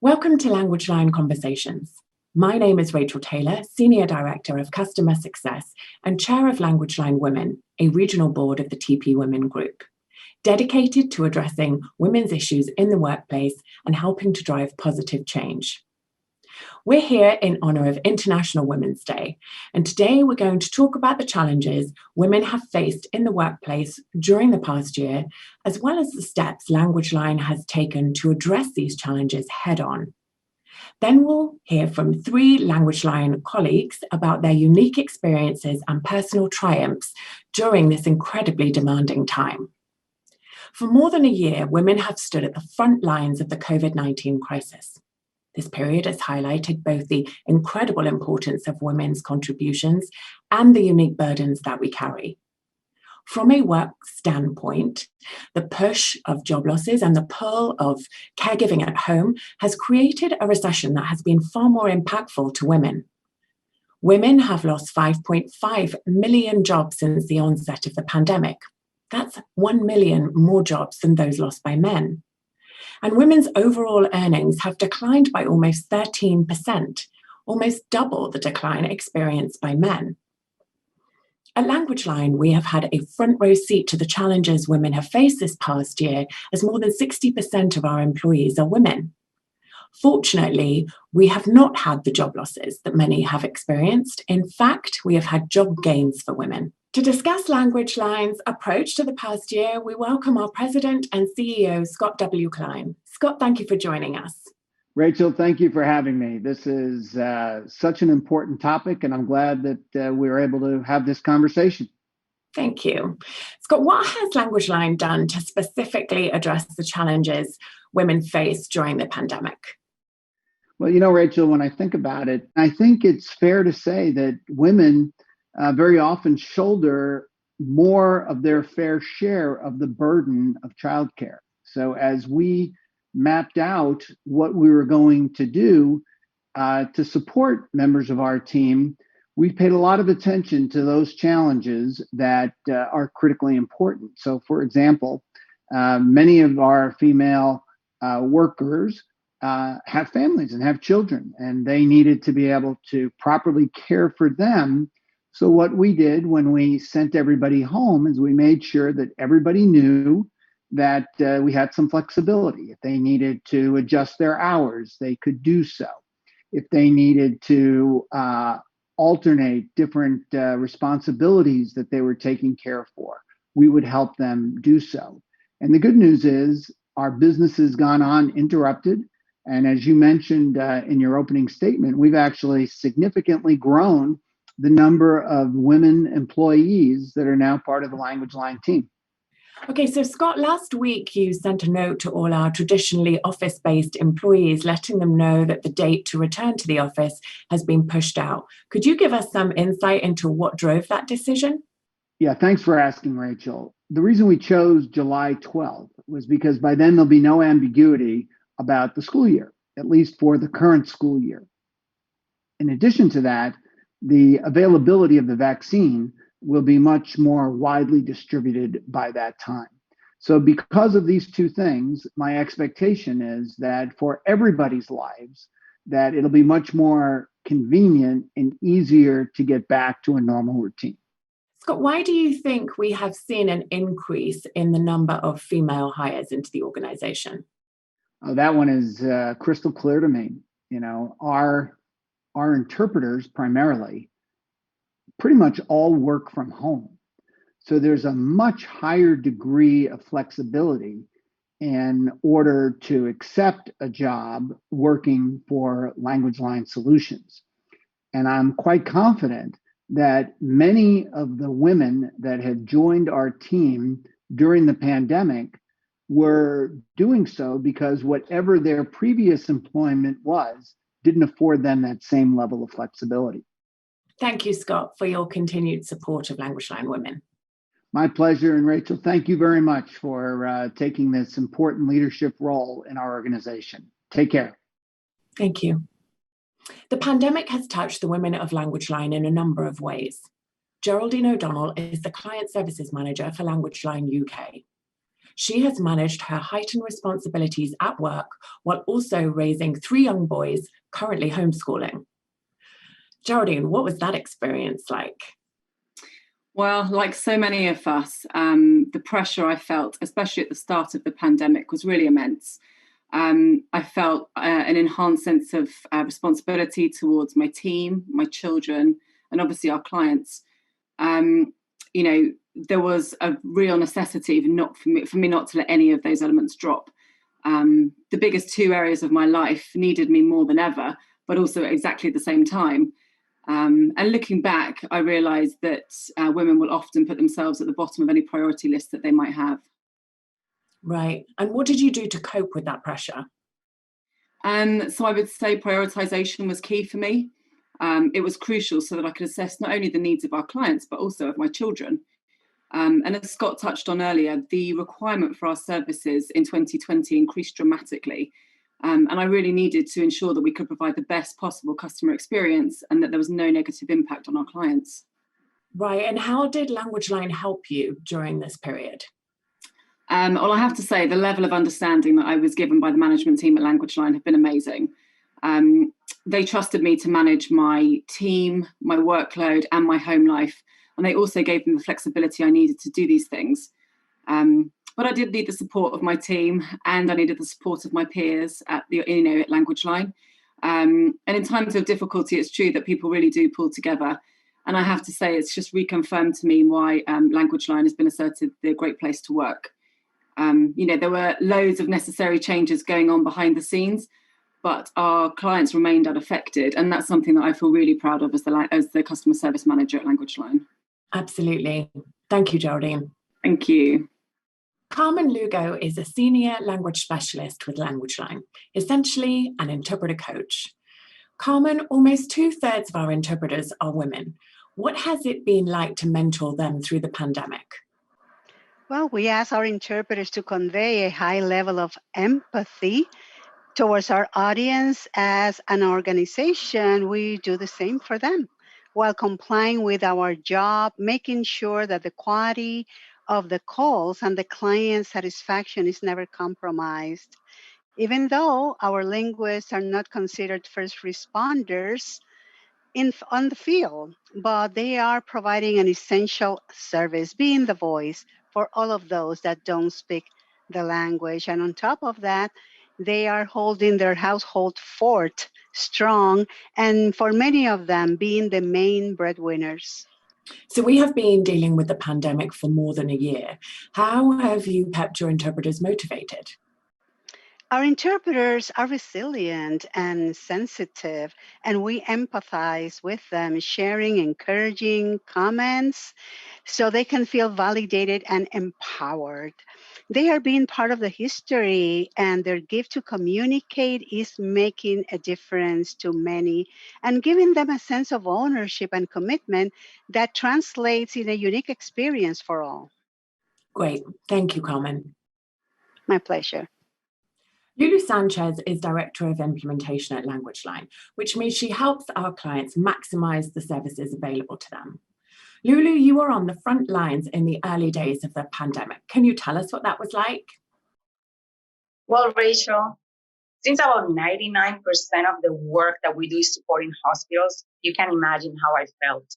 Welcome to LanguageLine Conversations. My name is Rachel Taylor, Senior Director of Customer Success and Chair of LanguageLine Women, a regional board of the TP Women Group, dedicated to addressing women's issues in the workplace and helping to drive positive change. We're here in honor of International Women's Day, and today we're going to talk about the challenges women have faced in the workplace during the past year, as well as the steps LanguageLine has taken to address these challenges head-on. Then we'll hear from three LanguageLine colleagues about their unique experiences and personal triumphs during this incredibly demanding time. For more than a year, women have stood at the front lines of the COVID-19 crisis. This period has highlighted both the incredible importance of women's contributions and the unique burdens that we carry. From a work standpoint, the push of job losses and the pull of caregiving at home has created a recession that has been far more impactful to women. Women have lost 5.5 million jobs since the onset of the pandemic. That's 1 million more jobs than those lost by men. And women's overall earnings have declined by almost 13%, almost double the decline experienced by men. At LanguageLine, we have had a front row seat to the challenges women have faced this past year, as more than 60% of our employees are women. Fortunately, we have not had the job losses that many have experienced. In fact, we have had job gains for women. To discuss LanguageLine's approach to the past year, we welcome our President and CEO, Scott W Klein. Scott, thank you for joining us. Rachel, thank you for having me. This is such an important topic, and I'm glad that we were able to have this conversation. Thank you. Scott, what has LanguageLine done to specifically address the challenges women face during the pandemic? Well, Rachel, when I think about it, I think it's fair to say that women very often shoulder more of their fair share of the burden of childcare. So as we mapped out what we were going to do to support members of our team, we've paid a lot of attention to those challenges that are critically important. So, for example, many of our female workers have families and have children, and they needed to be able to properly care for them. So what we did when we sent everybody home is we made sure that everybody knew that we had some flexibility. If they needed to adjust their hours, they could do so. If they needed to alternate different responsibilities that they were taking care for, we would help them do so. And the good news is our business has gone on interrupted. And as you mentioned in your opening statement, we've actually significantly grown the number of women employees that are now part of the LanguageLine team. Okay, so Scott, last week you sent a note to all our traditionally office-based employees, letting them know that the date to return to the office has been pushed out. Could you give us some insight into what drove that decision? Yeah, thanks for asking, Rachel. The reason we chose July 12th was because by then there'll be no ambiguity about the school year, at least for the current school year. In addition to that, the availability of the vaccine will be much more widely distributed by that time. So because of these two things, my expectation is that for everybody's lives, that it'll be much more convenient and easier to get back to a normal routine. Scott, why do you think we have seen an increase in the number of female hires into the organization? Oh, that one is crystal clear to me. Our interpreters primarily pretty much all work from home. So there's a much higher degree of flexibility in order to accept a job working for LanguageLine Solutions. And I'm quite confident that many of the women that have joined our team during the pandemic were doing so because whatever their previous employment was didn't afford them that same level of flexibility. Thank you, Scott, for your continued support of LanguageLine Women. My pleasure. And Rachel, thank you very much for taking this important leadership role in our organization. Take care. Thank you. The pandemic has touched the women of LanguageLine in a number of ways. Geraldine ODonnell is the Client Services Manager for LanguageLine UK. She has managed her heightened responsibilities at work while also raising 3 young boys, currently homeschooling. Geraldine, what was that experience like? Well, like so many of us, the pressure I felt, especially at the start of the pandemic, was really immense. I felt an enhanced sense of responsibility towards my team, my children, and obviously our clients. There was a real necessity for me not to let any of those elements drop. The biggest 2 areas of my life needed me more than ever, but also at exactly the same time. And looking back, I realised that women will often put themselves at the bottom of any priority list that they might have. Right. And what did you do to cope with that pressure? So I would say prioritisation was key for me. It was crucial so that I could assess not only the needs of our clients, but also of my children. And as Scott touched on earlier, the requirement for our services in 2020 increased dramatically. And I really needed to ensure that we could provide the best possible customer experience and that there was no negative impact on our clients. Right. And how did LanguageLine help you during this period? Well, I have to say the level of understanding that I was given by the management team at LanguageLine have been amazing. They trusted me to manage my team, my workload, and my home life. And they also gave me the flexibility I needed to do these things. But I did need the support of my team, and I needed the support of my peers at LanguageLine. And in times of difficulty, it's true that people really do pull together. And I have to say, it's just reconfirmed to me why LanguageLine has been asserted the great place to work. There were loads of necessary changes going on behind the scenes, but our clients remained unaffected. And that's something that I feel really proud of as the customer service manager at LanguageLine. Absolutely. Thank you, Geraldine. Thank you. Carmen Lugo is a senior language specialist with LanguageLine, essentially an interpreter coach. Carmen, almost 2/3 of our interpreters are women. What has it been like to mentor them through the pandemic? Well, we ask our interpreters to convey a high level of empathy towards our audience. As an organization, we do the same for them while complying with our job, making sure that the quality of the calls and the client satisfaction is never compromised. Even though our linguists are not considered first responders on the field, but they are providing an essential service, being the voice for all of those that don't speak the language. And on top of that, they are holding their household fort strong, and for many of them, being the main breadwinners. So we have been dealing with the pandemic for more than a year. How have you kept your interpreters motivated? Our interpreters are resilient and sensitive, and we empathize with them, sharing encouraging comments so they can feel validated and empowered. They are being part of the history, and their gift to communicate is making a difference to many and giving them a sense of ownership and commitment that translates in a unique experience for all. Great. Thank you, Carmen. My pleasure. Lulu Sanchez is Director of Implementation at LanguageLine, which means she helps our clients maximize the services available to them. Lulu, you were on the front lines in the early days of the pandemic. Can you tell us what that was like? Well, Rachel, since about 99% of the work that we do is supporting hospitals, you can imagine how I felt.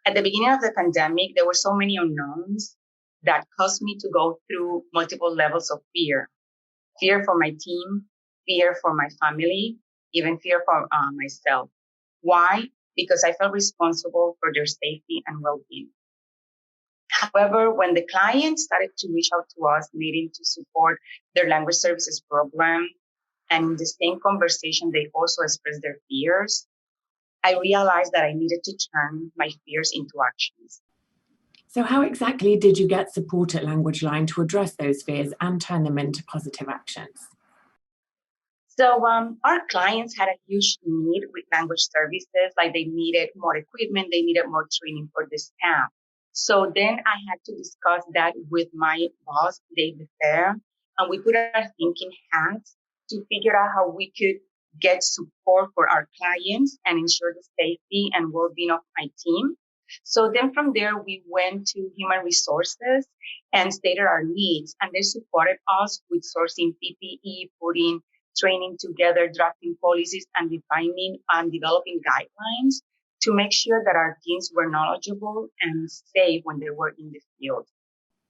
At the beginning of the pandemic, there were so many unknowns that caused me to go through multiple levels of fear. Fear for my team, fear for my family, even fear for myself. Why? Because I felt responsible for their safety and well-being. However, when the clients started to reach out to us needing to support their language services program, and in the same conversation, they also expressed their fears, I realized that I needed to turn my fears into actions. So how exactly did you get support at LanguageLine to address those fears and turn them into positive actions? So our clients had a huge need with language services, like they needed more equipment, they needed more training for the staff. So then I had to discuss that with my boss, David Fair, and we put our thinking hats to figure out how we could get support for our clients and ensure the safety and well-being of my team. So then from there, we went to human resources and stated our needs. And they supported us with sourcing PPE, putting training together, drafting policies, and defining and developing guidelines to make sure that our teams were knowledgeable and safe when they were in the field.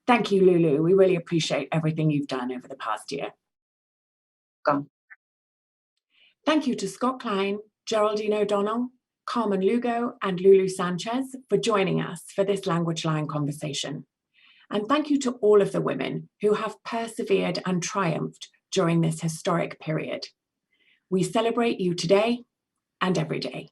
Thank you, Lulu. We really appreciate everything you've done over the past year. Welcome. Thank you to Scott Klein, Geraldine ODonnell, Carmen Lugo, and Lulu Sanchez for joining us for this Language Line conversation. And thank you to all of the women who have persevered and triumphed during this historic period. We celebrate you today and every day.